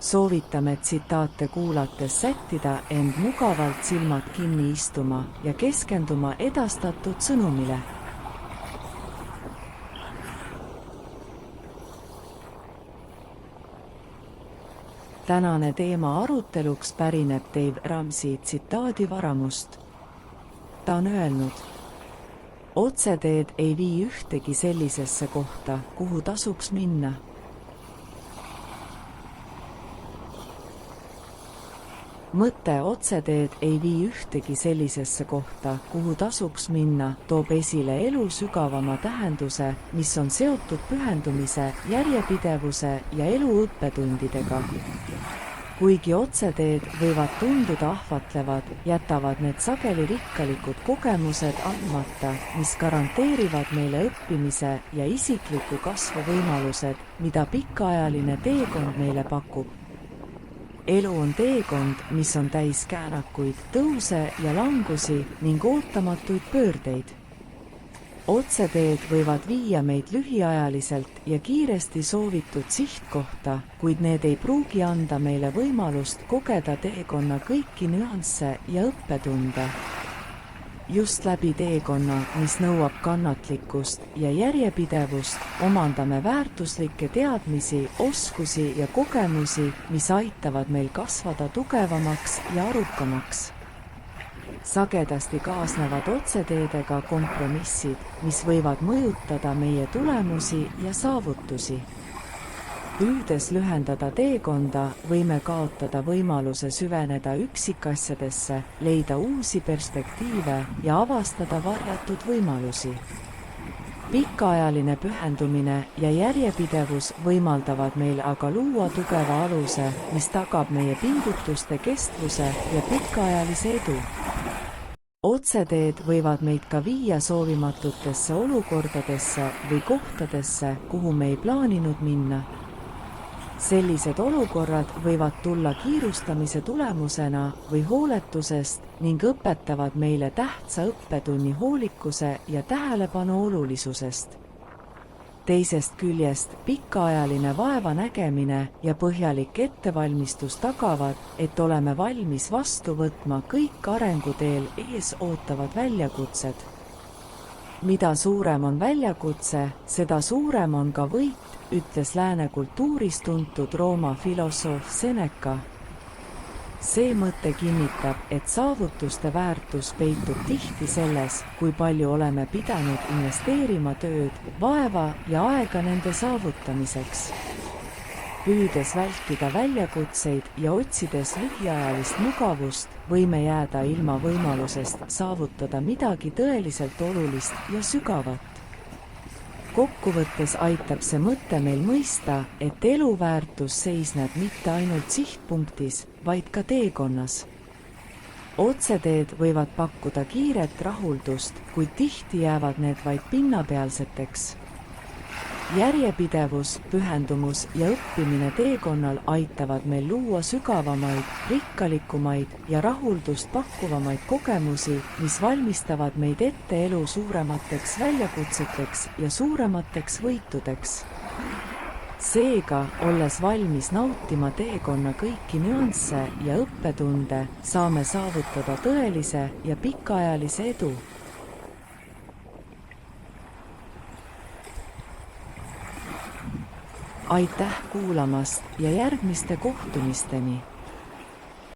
Soovitame tsitaate kuulates sättida end mugavalt silmad kinni istuma ja keskenduma edastatud sõnumile. Tänane teema aruteluks pärineb Dave Ramsey tsitaadi varamust. Ta on öelnud: otseteed ei vii ühtegi sellisesse kohta, kuhu tasuks minna. Mõte otseteed ei vii ühtegi sellisesse kohta, kuhu tasuks minna, toob esile elu sügavama tähenduse, mis on seotud pühendumise, järjepidevuse ja elu õppetundidega. Kuigi otseteed võivad tunduda ahvatlevad, jätavad need sageli rikkalikud kogemused andmata, mis garanteerivad meile õppimise ja isikliku kasvu võimalused, mida pikaajaline teekond meile pakub. Elu on teekond, mis on täis käänakuid, tõuse ja langusi ning ootamatuid pöördeid. Otseteed võivad viia meid lühiajaliselt ja kiiresti soovitud sihtkohta, kuid need ei pruugi anda meile võimalust kogeda teekonna kõiki nüansse ja õppetunde. Just läbi teekonna, mis nõuab kannatlikkust ja järjepidevust, omandame väärtuslikke teadmisi, oskusi ja kogemusi, mis aitavad meil kasvada tugevamaks ja arukamaks. Sagedasti kaasnevad otseteedega kompromissid, mis võivad mõjutada meie tulemusi ja saavutusi. Püüdes lühendada teekonda, võime kaotada võimaluse süveneda üksikasjadesse, leida uusi perspektiive ja avastada varjatud võimalusi. Pikaajaline pühendumine ja järjepidevus võimaldavad meil aga luua tugeva aluse, mis tagab meie pingutuste kestvuse ja pikaajalise edu. Otseteed võivad meid ka viia soovimatutesse olukordadesse või kohtadesse, kuhu me ei plaaninud minna. Sellised olukorrad võivad tulla kiirustamise tulemusena või hooletusest ning õpetavad meile tähtsa õppetunni hoolikuse ja tähelepanu olulisusest. Teisest küljest pikaajaline vaeva nägemine ja põhjalik ettevalmistus tagavad, et oleme valmis vastu võtma kõik arenguteel ees ootavad väljakutsed. Mida suurem on väljakutse, seda suurem on ka võit, ütles lääne kultuuris tuntud Rooma filosoof Seneca. See mõte kinnitab, et saavutuste väärtus peitub tihti selles, kui palju oleme pidanud investeerima tööd, vaeva ja aega nende saavutamiseks. Püüdes vältida väljakutseid ja otsides lühiajalist mugavust, võime jääda ilma võimalusest saavutada midagi tõeliselt olulist ja sügavat. Kokkuvõttes aitab see mõte meil mõista, et elu väärtus seisneb mitte ainult sihtpunktis, vaid ka teekonnas. Otseteed võivad pakkuda kiiret rahuldust, kuid tihti jäävad need vaid pinnapealseteks. Järjepidevus, pühendumus ja õppimine teekonnal aitavad meil luua sügavamaid, rikkalikumaid ja rahuldust pakkuvamaid kogemusi, mis valmistavad meid ette elu suuremateks väljakutseteks ja suuremateks võitudeks. Seega, olles valmis nautima teekonna kõiki nüansse ja õppetunde, saame saavutada tõelise ja pikaajalise edu. Aitäh kuulamast ja järgmiste kohtumisteni!